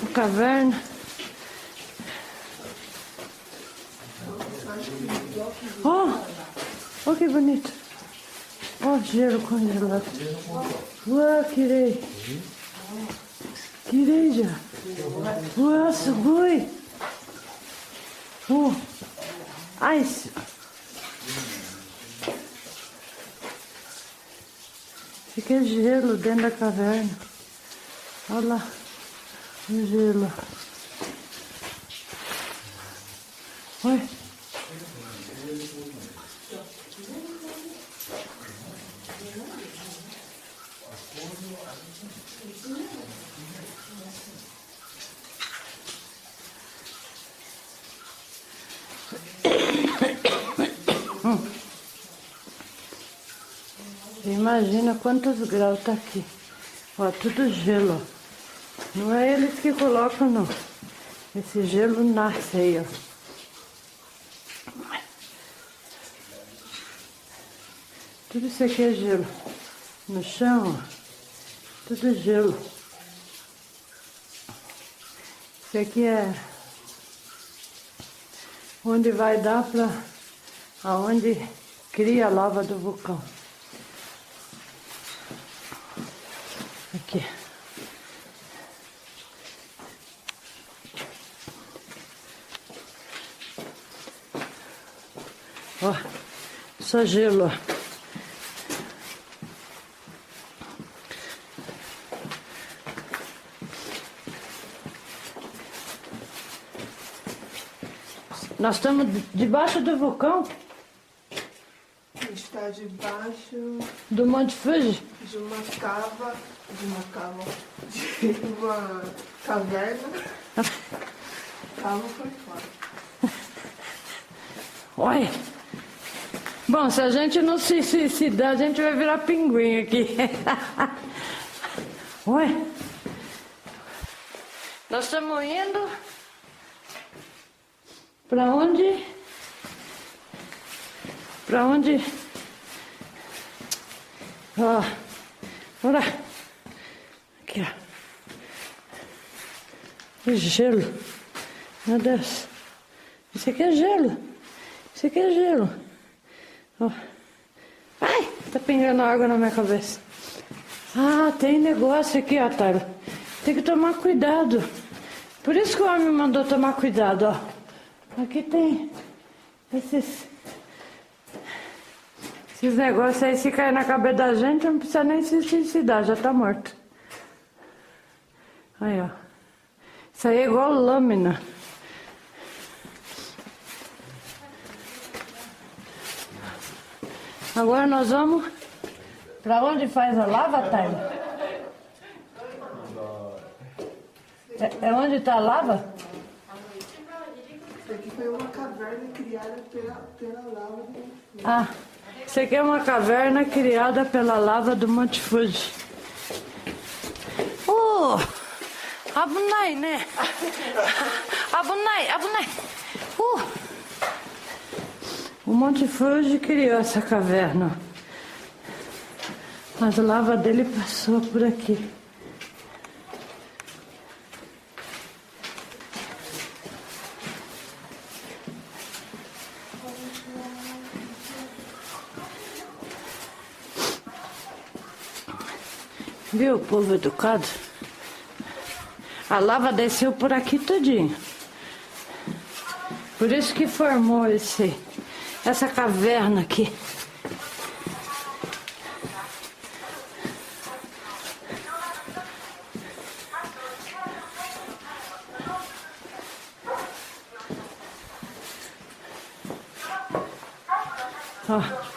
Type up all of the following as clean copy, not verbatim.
Uma caverna. Oh, que bonito. Oh, gelo congelado. Uau, quirei. Quirei já. Uau, sugoi. Ice. Fica gelo dentro da caverna. Olha lá. O gelo. Oi. Imagina quantos graus tá aqui. Ó, tudo gelo. Não é eles que colocam, não. Esse gelo nasce aí, ó. Tudo isso aqui é gelo. No chão, ó. Tudo gelo. Isso aqui é onde vai dar pra... aonde cria a lava do vulcão. Aqui. Ó, só gelo, ó. Nós estamos debaixo do vulcão? A gente está debaixo do Monte Fuji? de uma caverna. Cava foi fora. Olha. Bom, se a gente não se der, a gente vai virar pinguim aqui. Olha. Nós estamos indo... Pra onde? Pra onde? Ó, olha. Aqui, ó. Que gelo. Meu Deus. Isso aqui é gelo. Isso aqui é gelo. Ó. Ai, tá pingando água na minha cabeça. Ah, tem negócio aqui, ó, Tyler. Tem que tomar cuidado. Por isso que o homem mandou tomar cuidado, ó. Aqui tem esses negócios aí, se cair na cabeça da gente, não precisa nem se suicidar, já tá morto. Aí, ó. Isso aí é igual lâmina. Agora nós vamos pra onde faz a lava, Tyler? É onde tá a lava? Isso aqui foi uma caverna criada pela lava do Monte Fuji. Ah, isso aqui é uma caverna criada pela lava do Monte Fuji. Oh, abunai, né? Abunai. O Monte Fuji criou essa caverna. Mas a lava dele passou por aqui. Viu o povo educado? A lava desceu por aqui todinho. Por isso que formou essa caverna aqui. Ó.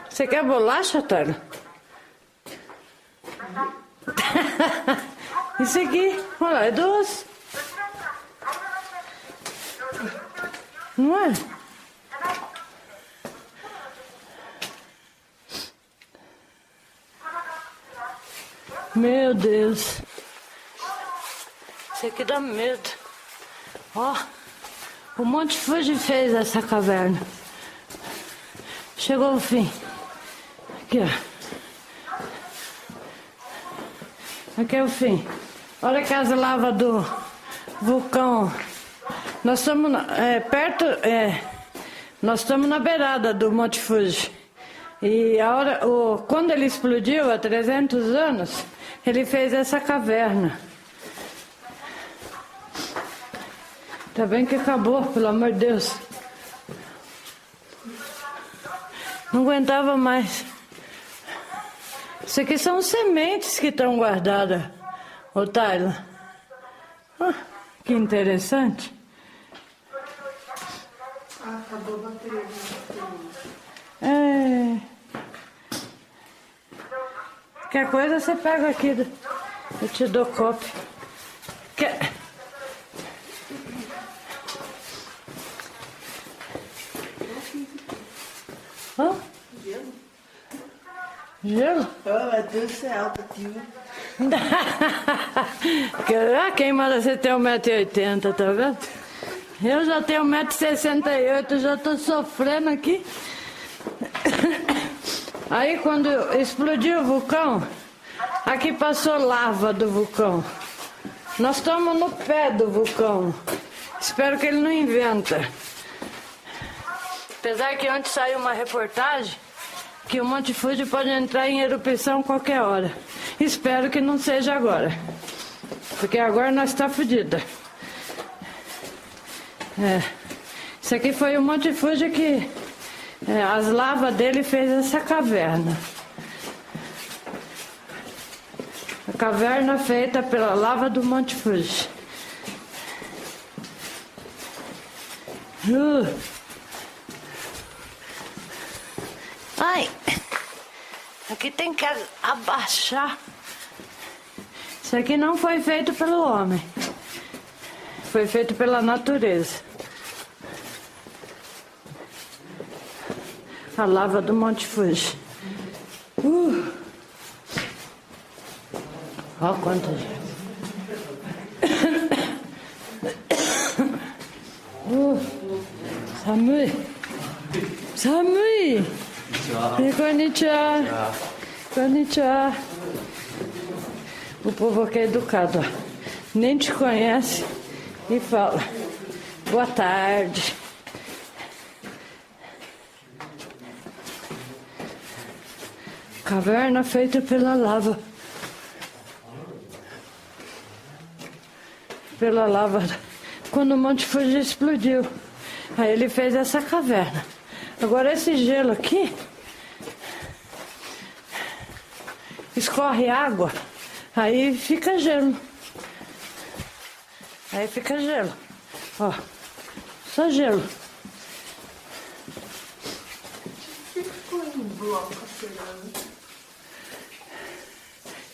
Você quer bolacha, Tara? Isso aqui, olha lá, é doce. Não é? Meu Deus. Isso aqui dá medo. Ó, o Monte Fuji fez essa caverna. Chegou o fim. Aqui, ó. Aqui é o fim. Olha que as lavas do vulcão. Nós estamos nós estamos na beirada do Monte Fuji. E quando ele explodiu, há 300 anos, ele fez essa caverna. Tá bem que acabou, pelo amor de Deus. Não aguentava mais. Isso aqui são sementes que estão guardadas, ô Tayla. Ah, que interessante. Ah, acabou a bateria. Qualquer coisa você pega aqui. Eu te dou cópia. Hã? Gelo? Gelo? Oh, meu Deus do céu, tio. Quem manda você ter 1,80 m, tá vendo? Eu já tenho 1,68 m, já tô sofrendo aqui. Aí quando explodiu o vulcão, aqui passou lava do vulcão. Nós estamos no pé do vulcão. Espero que ele não inventa. Apesar que ontem saiu uma reportagem que o Monte Fuji pode entrar em erupção qualquer hora. Espero que não seja agora. Porque agora nós está fodida. Isso aqui foi o Monte Fuji que as lavas dele fez essa caverna. A caverna feita pela lava do Monte Fuji. Ai, aqui tem que abaixar. Isso aqui não foi feito pelo homem. Foi feito pela natureza. A lava do Monte Fuji. Ó quanta gente. Samui. Konnichiwa. Konnichiwa. O povo aqui é educado, ó. Nem te conhece e fala boa tarde. Caverna feita pela lava. Pela lava. Quando o Monte Fuji explodiu, aí ele fez essa caverna. Agora esse gelo aqui escorre água, aí fica gelo. Aí fica gelo. Ó, só gelo. Ficou em bloco pegando.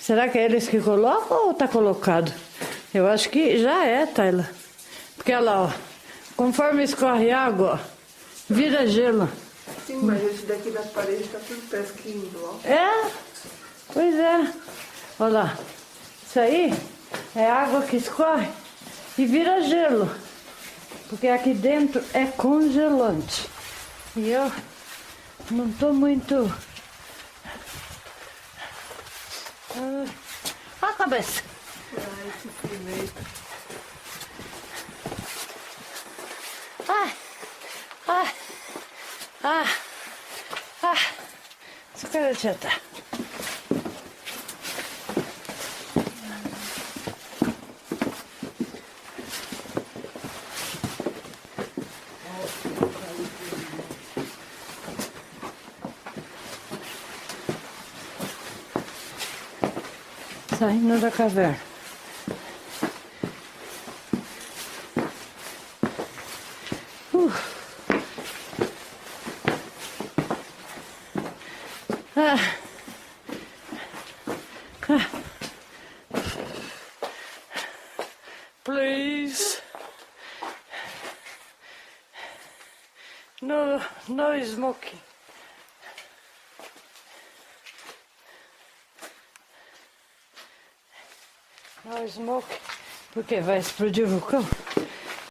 Será que é eles que colocam ou tá colocado? Eu acho que já é, Tayla. Porque olha lá, ó, conforme escorre água, ó, vira gelo. Sim, mas esse daqui da parede tá tudo parece que em bloco. Pois é. Olha lá. Isso aí é água que escorre e vira gelo. Porque aqui dentro é congelante. E eu não tô muito... a cabeça. Esse primeiro. Isso que eu já tá. Saindo da caverna. Please. No smoking. No smoking. Porque vai explodir o vulcão.